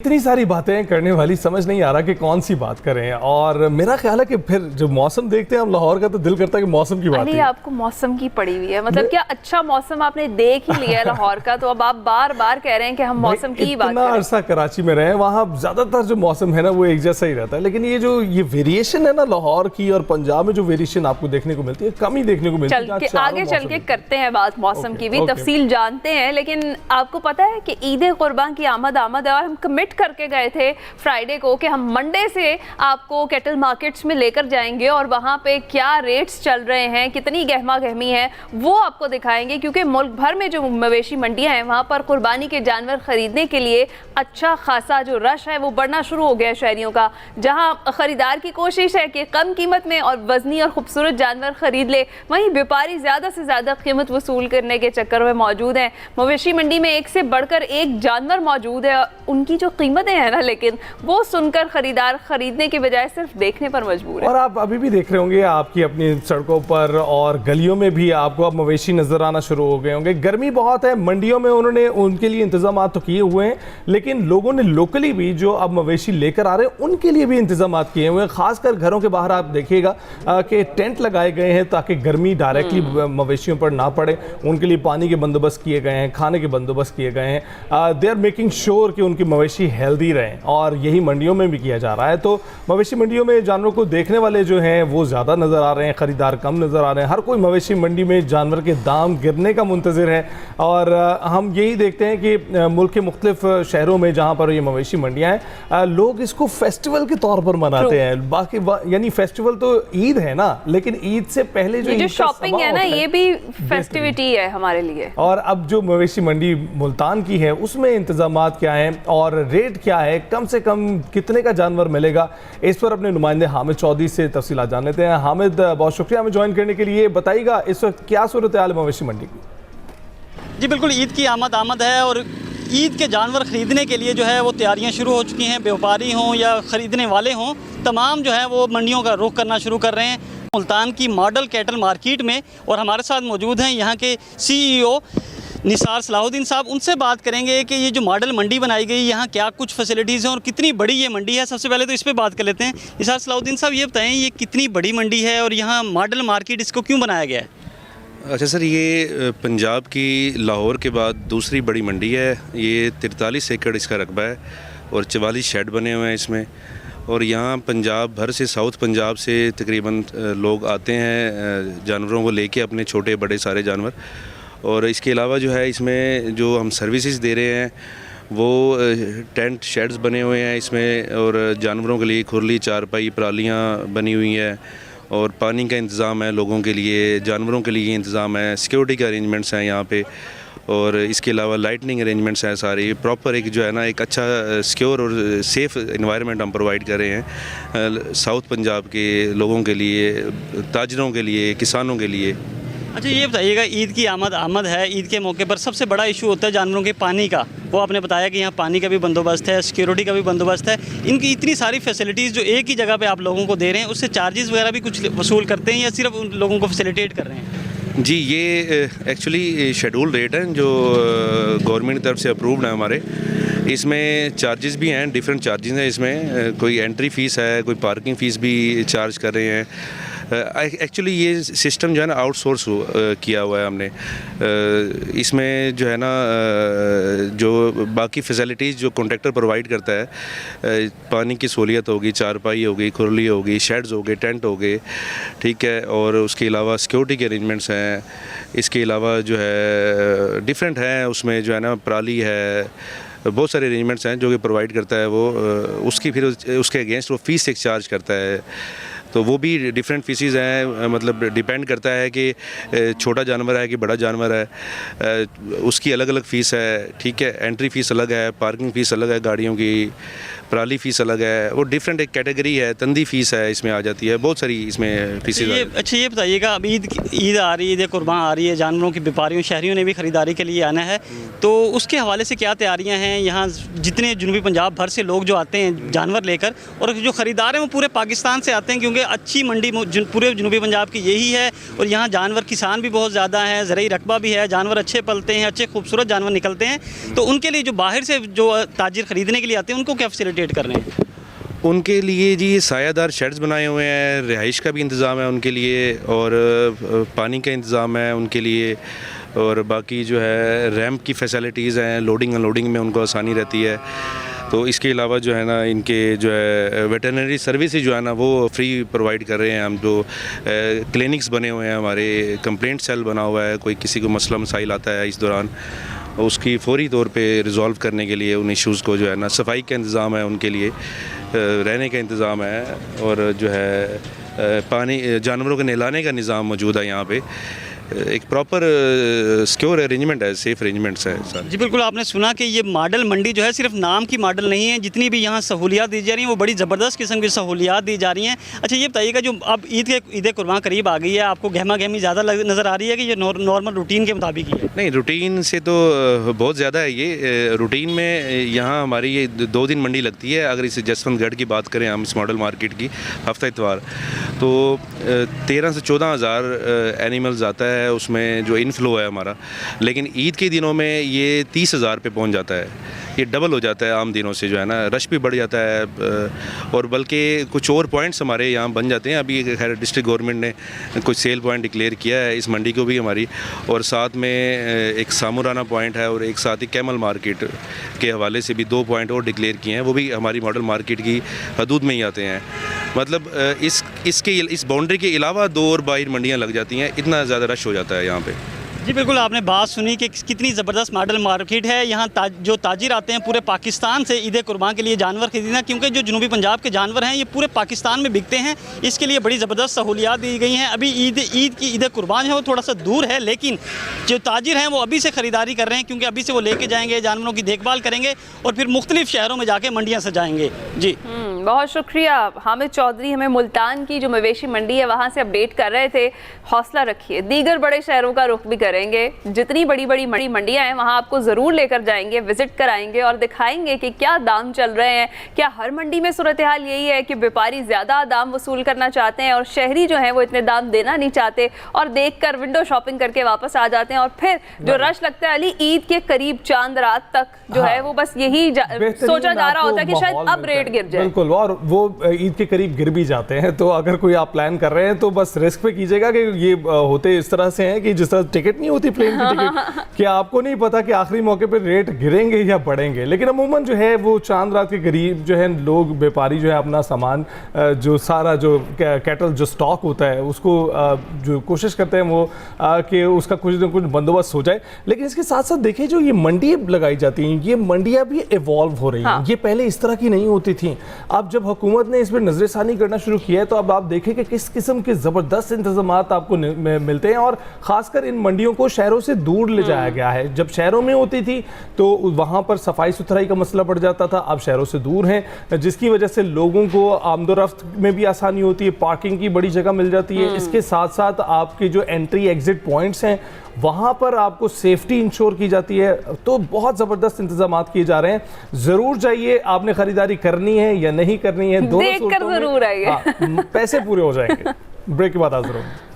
इतनी सारी बातें करने वाली, समझ नहीं आ रहा कि कौन सी बात करें। और मेरा ख्याल है कि फिर जब मौसम देखते हैं हम लाहौर का तो दिल करता है कि मौसम की बात अली आपको मौसम की पड़ी हुई है, मतलब क्या अच्छा मौसम आपने देख ही लिया है लाहौर का, तो अब आप बार बार कह रहे हैं कि हम मौसम की ही बात करें। इतना अरसा कराची में रहे, वहाँ ज्यादातर जो मौसम है ना वो एक जैसा ही रहता है, लेकिन ये वेरिएशन है ना लाहौर की और पंजाब में, जो वेरिएशन आपको देखने को मिलती है कम ही देखने को मिलती है। आगे चल के करते हैं बात मौसम की भी, तफसील जानते हैं। लेकिन आपको पता है कि ईद कुर्बान की आमद है और हम कमिट करके गए थे फ्राइडे को कि हम मंडे से आपको कैटल मार्केट्स में लेकर जाएंगे और वहाँ पे क्या रेट्स चल रहे हैं, कितनी गहमा गहमी है, वो आपको दिखाएंगे। क्योंकि मुल्क भर में जो मवेशी मंडियाँ हैं वहाँ पर कुर्बानी के जानवर ख़रीदने के लिए अच्छा खासा जो रश है वो बढ़ना शुरू हो गया है शहरियों का। जहाँ ख़रीदार की कोशिश है कि कम कीमत में और वज़नी और ख़ूबसूरत जानवर ख़रीद ले, वहीं व्यापारी ज़्यादा से ज़्यादा कीमत वसूल करने के चक्कर में मौजूद हैं। मवेशी मंडी में एक से बढ़कर एक जानवर मौजूद है, उनकी जो कीमतें हैं ना, लेकिन वो सुनकर खरीदार खरीदने के बजाय सिर्फ देखने पर मजबूर है। और आप अभी भी देख रहे होंगे आपकी अपनी सड़कों पर और गलियों में भी आपको अब मवेशी नजर आना शुरू हो गए होंगे। गर्मी बहुत है, मंडियों में उन्होंने उनके लिए इंतजाम तो किए हुए हैं, लेकिन लोगों ने लोकली भी जो अब मवेशी लेकर आ रहे हैं उनके लिए भी इंतजाम किए हुए हैं। खासकर घरों के बाहर आप देखिएगा कि टेंट लगाए गए हैं ताकि गर्मी डायरेक्टली मवेशियों पर ना पड़े। उनके लिए पानी के बंदोबस्त किए गए हैं, खाने के बंदोबस्त किए गए हैं। दे आर मेकिंग श्योर कि उनकी मवेशी हेल्दी रहें, और यही मंडियों में भी किया जा रहा है। तो मवेशी मंडियों में जानवरों को देखने वाले जो हैं वो ज़्यादा नज़र आ रहे हैं, ख़रीदार कम नज़र आ रहे हैं। हर कोई मवेशी मंडी में जानवर के दाम गिरने का मुंतज़िर है। और हम यही देखते हैं कि मुल्क के मुख्तलिफ शहरों में जहाँ पर ये मवेशी मंडियाँ हैं, लोग इसको फेस्टिवल के तौर पर मनाते हैं। बाकी यानी फेस्टिवल तो ईद है ना, लेकिन ईद से पहले जो शॉपिंग है ना, ये भी फेस्टिविटी है हमारे लिए। और अब जो मवेशी मंडी मुल्तान की है उसमें इंतजाम क्या हैं और रेट क्या है, कम से कम कितने का जानवर मिलेगा, इस पर अपने नुमाइंदे हामिद चौधरी से तफसीलात जान लेते हैं। हामिद, बहुत शुक्रिया हमें ज्वाइन करने के लिए। बताइएगा इस वक्त क्या सूरत हाल है मवेशी मंडी की? जी बिल्कुल, ईद की आमद है और ईद के जानवर ख़रीदने के लिए जो है वो तैयारियां शुरू हो चुकी हैं। व्यापारी हों या ख़रीदने वाले हों, तमाम जो है वो मंडियों का रुख करना शुरू कर रहे हैं मुल्तान की मॉडल कैटल मार्केट में। और हमारे साथ मौजूद हैं यहाँ के CEO निसार सलाहुद्दीन साहब। उनसे बात करेंगे कि ये जो मॉडल मंडी बनाई गई, यहाँ क्या कुछ फैसिलिटीज़ हैं और कितनी बड़ी ये मंडी है। सबसे पहले तो इस पर बात कर लेते हैं। निसार सलाहुद्दीन साहब, ये बताएं ये कितनी बड़ी मंडी है और यहाँ मॉडल मार्केट इसको क्यों बनाया गया है? अच्छा सर, ये पंजाब की लाहौर के बाद दूसरी बड़ी मंडी है। ये 43 एकड़ इसका रकबा है और 44 शेड बने हुए हैं इसमें। और यहाँ पंजाब भर से, साउथ पंजाब से तकरीबन लोग आते हैं जानवरों को लेके, अपने छोटे बड़े सारे जानवर। और इसके अलावा जो है इसमें जो हम सर्विसेज दे रहे हैं वो टेंट शेड्स बने हुए हैं इसमें, और जानवरों के लिए खुरली, चारपाई, परालियाँ बनी हुई हैं, और पानी का इंतज़ाम है लोगों के लिए, जानवरों के लिए इंतज़ाम है, सिक्योरिटी के अरेंजमेंट्स हैं यहाँ पे, और इसके अलावा लाइटनिंग अरेंजमेंट्स हैं सारी। प्रॉपर एक जो है ना एक अच्छा सिक्योर और सेफ़ इन्वायरमेंट हम प्रोवाइड कर रहे हैं साउथ पंजाब के लोगों के लिए, ताजरों के लिए, किसानों के लिए। अच्छा, ये बताइएगा, ईद की आमद है, ईद के मौके पर सबसे बड़ा इशू होता है जानवरों के पानी का। वो आपने बताया कि यहाँ पानी का भी बंदोबस्त है, सिक्योरिटी का भी बंदोबस्त है। इनकी इतनी सारी फैसिलिटीज़ जो एक ही जगह पे आप लोगों को दे रहे हैं, उससे चार्जेस वगैरह भी कुछ वसूल करते हैं या सिर्फ उन लोगों को फैसिलिटेट कर रहे हैं? जी, ये एक्चुअली शेड्यूल रेट है जो गवर्नमेंट की तरफ से अप्रूव्ड है हमारे। इसमें चार्जेस भी हैं, डिफरेंट चार्जेस हैं इसमें। कोई एंट्री फ़ीस है, कोई पार्किंग फ़ीस भी चार्ज कर रहे हैं। एक्चुअली ये सिस्टम जो है ना आउटसोर्स किया हुआ है हमने। इसमें जो है ना जो बाकी फैसिलिटीज़ जो कॉन्ट्रैक्टर प्रोवाइड करता है, पानी की सहूलियत होगी, चारपाई होगी, खुरली होगी, शेड्स हो गए, टेंट हो गए, ठीक है, और उसके अलावा सिक्योरिटी के अरेंजमेंट्स हैं। इसके अलावा जो है डिफरेंट हैं, उसमें जो है ना पराली है, बहुत सारे अरेंजमेंट्स हैं जो कि प्रोवाइड करता है वो। उसकी फिर उसके अगेंस्ट वो फ़ीस एक चार्ज करता है। तो वो भी डिफरेंट फीसिस हैं, मतलब डिपेंड करता है कि छोटा जानवर है कि बड़ा जानवर है, उसकी अलग अलग फ़ीस है, ठीक है। एंट्री फ़ीस अलग है, पार्किंग फ़ीस अलग है गाड़ियों की, पराली फ़ीस अलग है, वो डिफरेंट एक कैटेगरी है। तंदी फ़ीस है इसमें आ जाती है, बहुत सारी इसमें फीसेज। अच्छा, ये बताइएगा, अब ईद आ रही है, ईद कुर्बान आ रही है, जानवरों की व्यापारियों शहरियों ने भी ख़रीदारी के लिए आना है, तो उसके हवाले से क्या तैयारियाँ हैं? यहाँ जितने जनूबी पंजाब भर से लोग जो आते हैं जानवर लेकर, और जो ख़रीदार हैं वो पूरे पाकिस्तान से आते हैं, क्योंकि क्योंकि अच्छी मंडी पूरे जनूबी पंजाब की यही है। और यहाँ जानवर किसान भी बहुत ज़्यादा हैं, ज़रूरी रकबा भी है, जानवर अच्छे पलते हैं, अच्छे खूबसूरत जानवर निकलते हैं। तो उनके लिए जो बाहर से जो ताजिर ख़रीदने के लिए आते हैं उनको क्या फैसिलिटेट कर रहे हैं? उनके लिए जी सायादार शेड्स बनाए हुए हैं, रिहाइश का भी इंतज़ाम है उनके लिए, और पानी का इंतज़ाम है उनके लिए, और बाकी जो है रैंप की फैसिलिटीज़ हैं, लोडिंग अनलोडिंग में उनको आसानी रहती है। तो इसके अलावा जो है ना इनके जो है वेटरनरी सर्विसेज जो है ना वो फ्री प्रोवाइड कर रहे हैं हम। जो क्लिनिक्स बने हुए हैं हमारे, कंप्लेंट सेल बना हुआ है, कोई किसी को मसला मसाइल आता है इस दौरान उसकी फौरी तौर पे रिज़ॉल्व करने के लिए उन इश्यूज़ को जो है ना, सफाई का इंतज़ाम है उनके लिए, रहने का इंतज़ाम है, और जो है पानी जानवरों के नहलाने का निज़ाम मौजूद है यहाँ पे। एक प्रॉपर सिक्योर अरेंजमेंट है, सेफ अरेंजमेंट्स है सर। जी बिल्कुल, आपने सुना कि ये मॉडल मंडी जो है सिर्फ नाम की मॉडल नहीं है, जितनी भी यहाँ सहूलियात दी जा रही हैं वो बड़ी ज़बरदस्त किस्म की सहूलियात दी जा रही हैं। अच्छा ये बताइएगा, जो अब ईद कुर्बान करीब आ गई है, आपको गहमा गहमी ज़्यादा नज़र आ रही है कि ये नॉर्मल रूटीन के मुताबिक ही है? नहीं, रूटीन से तो बहुत ज़्यादा है ये। रूटीन में यहाँ हमारी ये 2 दिन मंडी लगती है। अगर इस जसवंतगढ़ की बात करें हम, इस मॉडल मार्केट की, हफ्ता इतवार, तो 13 से 14 हज़ार एनिमल्स आता है उसमें जो इनफ्लो है हमारा। लेकिन ईद के दिनों में ये 30 हज़ार पे पहुँच जाता है, ये डबल हो जाता है आम दिनों से जो है ना, रश भी बढ़ जाता है। और बल्कि कुछ और पॉइंट्स हमारे यहाँ बन जाते हैं। अभी खैर डिस्ट्रिक्ट गवर्नमेंट ने कुछ सेल पॉइंट डिक्लेयर किया है इस मंडी को भी हमारी, और साथ में एक सामुराना पॉइंट है, और एक साथ ही कैमल मार्केट के हवाले से भी 2 पॉइंट और डिक्लेयर किए हैं, वो भी हमारी मॉडल मार्केट की हदूद में ही आते हैं। मतलब इस बाउंड्री के अलावा 2 और बाहर मंडियाँ लग जाती हैं, इतना ज़्यादा रश हो जाता है यहाँ पे। जी बिल्कुल, आपने बात सुनी कि कितनी ज़बरदस्त मॉडल मार्केट है। यहाँ जो ताजिर आते हैं पूरे पाकिस्तान से ईद कुर्बान के लिए जानवर खरीदना, क्योंकि जो जनूबी पंजाब के जानवर हैं ये पूरे पाकिस्तान में बिकते हैं। इसके लिए बड़ी ज़बरदस्त सहूलियात दी गई हैं। अभी ईद कुर्बान है वो थोड़ा सा दूर है, लेकिन जो ताजिर हैं वो अभी से ख़रीदारी कर रहे हैं, क्योंकि अभी से वो लेके जाएंगे, जानवरों की देखभाल करेंगे और फिर मुख्तलिफ शहरों में जाके मंडियाँ सजाएँगे। जी बहुत शुक्रिया हामिद चौधरी, हमें मुल्तान की जो मवेशी मंडी है वहाँ से अपडेट कर रहे थे। हौसला रखिए, दीगर बड़े शहरों का रुख भी करेंगे, जितनी बड़ी बड़ी मंडियाँ हैं वहाँ आपको ज़रूर लेकर जाएंगे, विजिट कराएंगे और दिखाएंगे कि क्या दाम चल रहे हैं। क्या हर मंडी में सूरत हाल यही है कि व्यापारी ज़्यादा दाम वसूल करना चाहते हैं और शहरी जो है वो इतने दाम देना नहीं चाहते और देख कर विंडो शॉपिंग करके वापस आ जाते हैं, और फिर जो रश लगता है अली ईद के करीब चांद रात तक जो है वो बस यही सोचा जा रहा होता है कि शायद अब रेट गिर जाए। बिल्कुल, और वो ईद के करीब गिर भी जाते हैं। तो अगर कोई आप प्लान कर रहे हैं तो बस रिस्क पे कीजिएगा कि ये होते इस तरह से हैं कि जिस तरह टिकट नहीं होती प्लेन की टिकट, कि आपको नहीं पता कि आखिरी मौके पे रेट गिरेंगे या बढ़ेंगे। लेकिन अमूमन जो है वो चांद रात के करीब जो है लोग, व्यापारी जो है अपना सामान जो सारा जो कैटल जो स्टॉक होता है उसको जो कोशिश करते हैं वो कि उसका कुछ न कुछ बंदोबस्त हो जाए। लेकिन इसके साथ साथ देखिए जो ये मंडी लगाई जाती हैं, ये मंडियाँ भी इवॉल्व हो रही हैं। ये पहले इस तरह की नहीं होती थी। अब जब हुकूमत ने इस पर नजरसानी करना शुरू किया है तो अब आप देखें कि किस किस्म के ज़बरदस्त इंतजामात आपको मिलते हैं, और ख़ासकर इन मंडियों को शहरों से दूर ले जाया गया है। जब शहरों में होती थी तो वहाँ पर सफाई सुथराई का मसला बढ़ जाता था, अब शहरों से दूर हैं, जिसकी वजह से लोगों को आमदोरफ्त में भी आसानी होती है, पार्किंग की बड़ी जगह मिल जाती है। इसके साथ साथ आपके जो एंट्री एग्जिट पॉइंट्स हैं वहाँ पर आपको सेफ्टी इंश्योर की जाती है। तो बहुत ज़बरदस्त इंतजाम किए जा रहे हैं। ज़रूर जाइए, आपने खरीदारी करनी है या नहीं करनी है, दोनों देखकर जरूर आइए। पैसे पूरे हो जाएंगे। ब्रेक के बाद हाजिर होंगे।